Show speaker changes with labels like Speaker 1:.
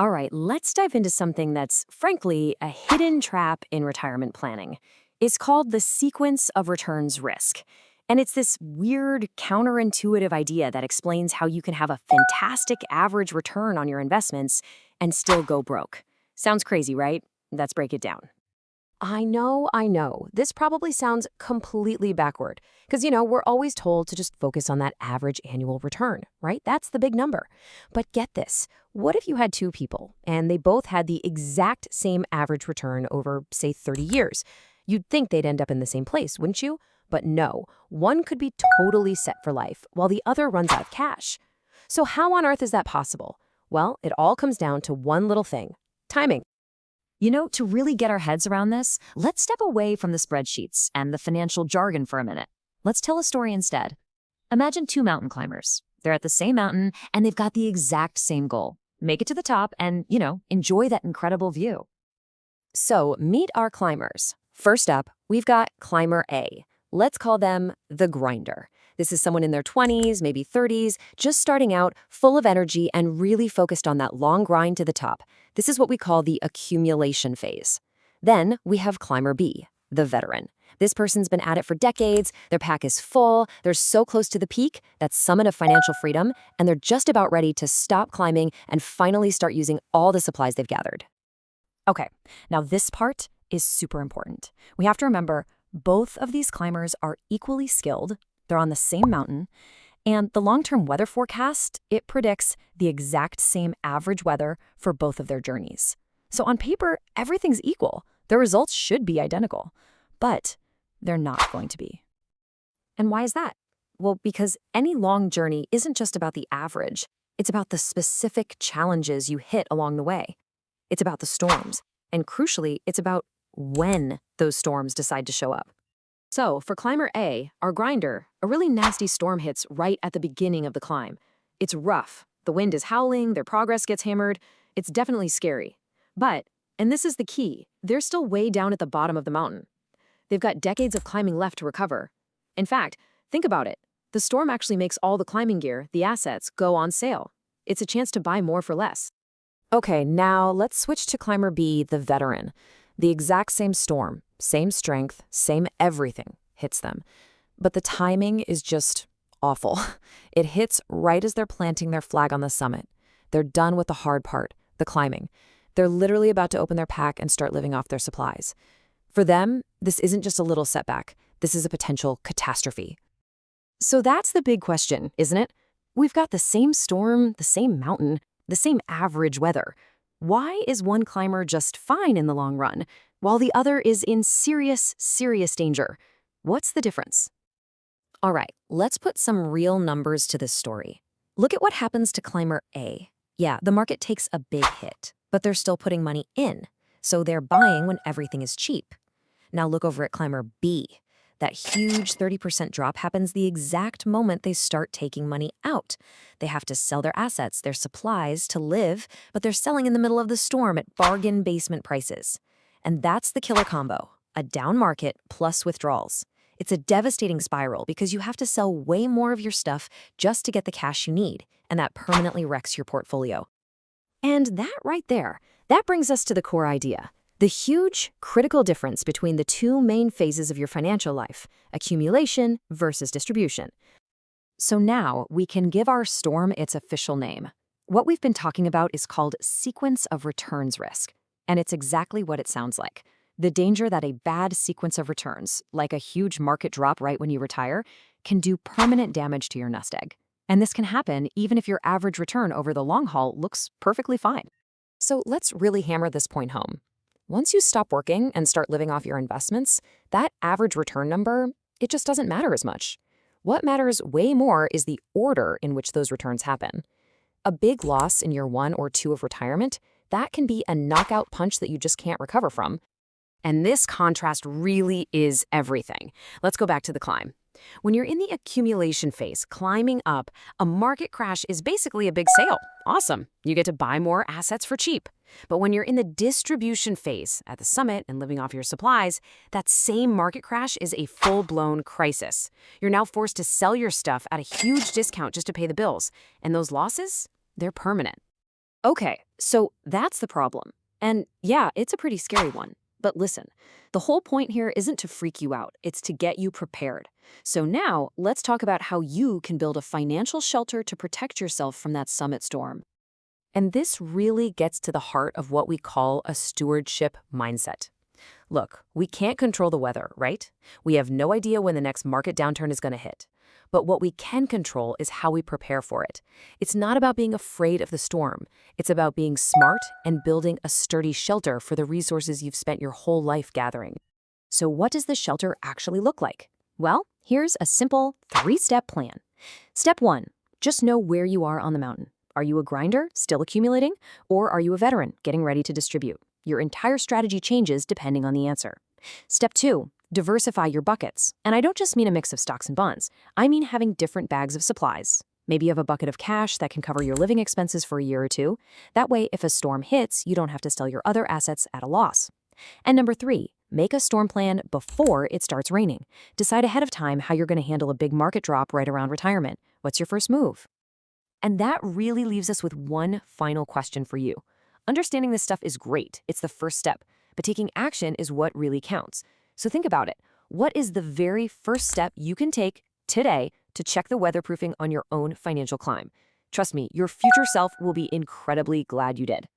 Speaker 1: All right, let's dive into something that's, frankly, a hidden trap in retirement planning. It's called the sequence of returns risk. And it's this weird, counterintuitive idea that explains how you can have a fantastic average return on your investments and still go broke. Sounds crazy, right? Let's break it down. I know. This probably sounds completely backward. Because, we're always told to just focus on that average annual return, right? That's the big number. But get this. What if you had two people and they both had the exact same average return over, say, 30 years? You'd think they'd end up in the same place, wouldn't you? But no, one could be totally set for life while the other runs out of cash. So how on earth is that possible? Well, it all comes down to one little thing: timing.
Speaker 2: To really get our heads around this, let's step away from the spreadsheets and the financial jargon for a minute. Let's tell a story instead. Imagine two mountain climbers. They're at the same mountain and they've got the exact same goal. Make it to the top and, enjoy that incredible view.
Speaker 1: So meet our climbers. First up, we've got climber A. Let's call them the grinder. This is someone in their 20s, maybe 30s, just starting out, full of energy and really focused on that long grind to the top. This is what we call the accumulation phase. Then we have climber B, the veteran. This person's been at it for decades, their pack is full, they're so close to the peak, that summit of financial freedom, and they're just about ready to stop climbing and finally start using all the supplies they've gathered.
Speaker 2: Okay, now this part is super important. We have to remember both of these climbers are equally skilled, they're on the same mountain, and the long-term weather forecast, it predicts the exact same average weather for both of their journeys. So on paper, everything's equal. Their results should be identical, but they're not going to be. And why is that? Well, because any long journey isn't just about the average. It's about the specific challenges you hit along the way. It's about the storms. And crucially, it's about when those storms decide to show up. So for climber A, our grinder, a really nasty storm hits right at the beginning of the climb. It's rough. The wind is howling, their progress gets hammered. It's definitely scary. But, and this is the key, they're still way down at the bottom of the mountain. They've got decades of climbing left to recover. In fact, think about it. The storm actually makes all the climbing gear, the assets, go on sale. It's a chance to buy more for less.
Speaker 1: Okay, now let's switch to climber B, the veteran. The exact same storm, same strength, same everything hits them. But the timing is just awful. It hits right as they're planting their flag on the summit. They're done with the hard part, the climbing. They're literally about to open their pack and start living off their supplies. For them, this isn't just a little setback. This is a potential catastrophe. So that's the big question, isn't it? We've got the same storm, the same mountain, the same average weather. Why is one climber just fine in the long run, while the other is in serious, serious danger? What's the difference? All right, let's put some real numbers to this story. Look at what happens to climber A. Yeah, the market takes a big hit, but they're still putting money in, so they're buying when everything is cheap. Now look over at climber B. That huge 30% drop happens the exact moment they start taking money out. They have to sell their assets, their supplies, to live, but they're selling in the middle of the storm at bargain basement prices. And that's the killer combo, a down market plus withdrawals. It's a devastating spiral because you have to sell way more of your stuff just to get the cash you need, and that permanently wrecks your portfolio. And that right there, that brings us to the core idea. The huge, critical difference between the two main phases of your financial life, accumulation versus distribution. So now we can give our storm its official name. What we've been talking about is called sequence of returns risk, and it's exactly what it sounds like. The danger that a bad sequence of returns, like a huge market drop right when you retire, can do permanent damage to your nest egg. And this can happen even if your average return over the long haul looks perfectly fine. So let's really hammer this point home. Once you stop working and start living off your investments, that average return number, it just doesn't matter as much. What matters way more is the order in which those returns happen. A big loss in year 1 or 2 of retirement, that can be a knockout punch that you just can't recover from. And this contrast really is everything. Let's go back to the climb. When you're in the accumulation phase, climbing up, a market crash is basically a big sale. Awesome. You get to buy more assets for cheap. But when you're in the distribution phase, at the summit and living off your supplies, that same market crash is a full-blown crisis. You're now forced to sell your stuff at a huge discount just to pay the bills. And those losses, they're permanent. Okay,
Speaker 2: So that's the problem. And yeah, it's a pretty scary one. But listen, the whole point here isn't to freak you out. It's to get you prepared. So now let's talk about how you can build a financial shelter to protect yourself from that summit storm.
Speaker 1: And this really gets to the heart of what we call a stewardship mindset. Look, we can't control the weather, right? We have no idea when the next market downturn is going to hit. But what we can control is how we prepare for it. It's not about being afraid of the storm. It's about being smart and building a sturdy shelter for the resources you've spent your whole life gathering.
Speaker 2: So what does the shelter actually look like? Well, here's a simple 3-step plan. Step 1, just know where you are on the mountain. Are you a grinder, still accumulating? Or are you a veteran, getting ready to distribute? Your entire strategy changes depending on the answer. Step 2, diversify your buckets. And I don't just mean a mix of stocks and bonds. I mean having different bags of supplies. Maybe you have a bucket of cash that can cover your living expenses for a year or two. That way, if a storm hits, you don't have to sell your other assets at a loss. And number 3, make a storm plan before it starts raining. Decide ahead of time how you're going to handle a big market drop right around retirement. What's your first move?
Speaker 1: And that really leaves us with one final question for you. Understanding this stuff is great. It's the first step. But taking action is what really counts. So think about it. What is the very first step you can take today to check the weatherproofing on your own financial climb? Trust me, your future self will be incredibly glad you did.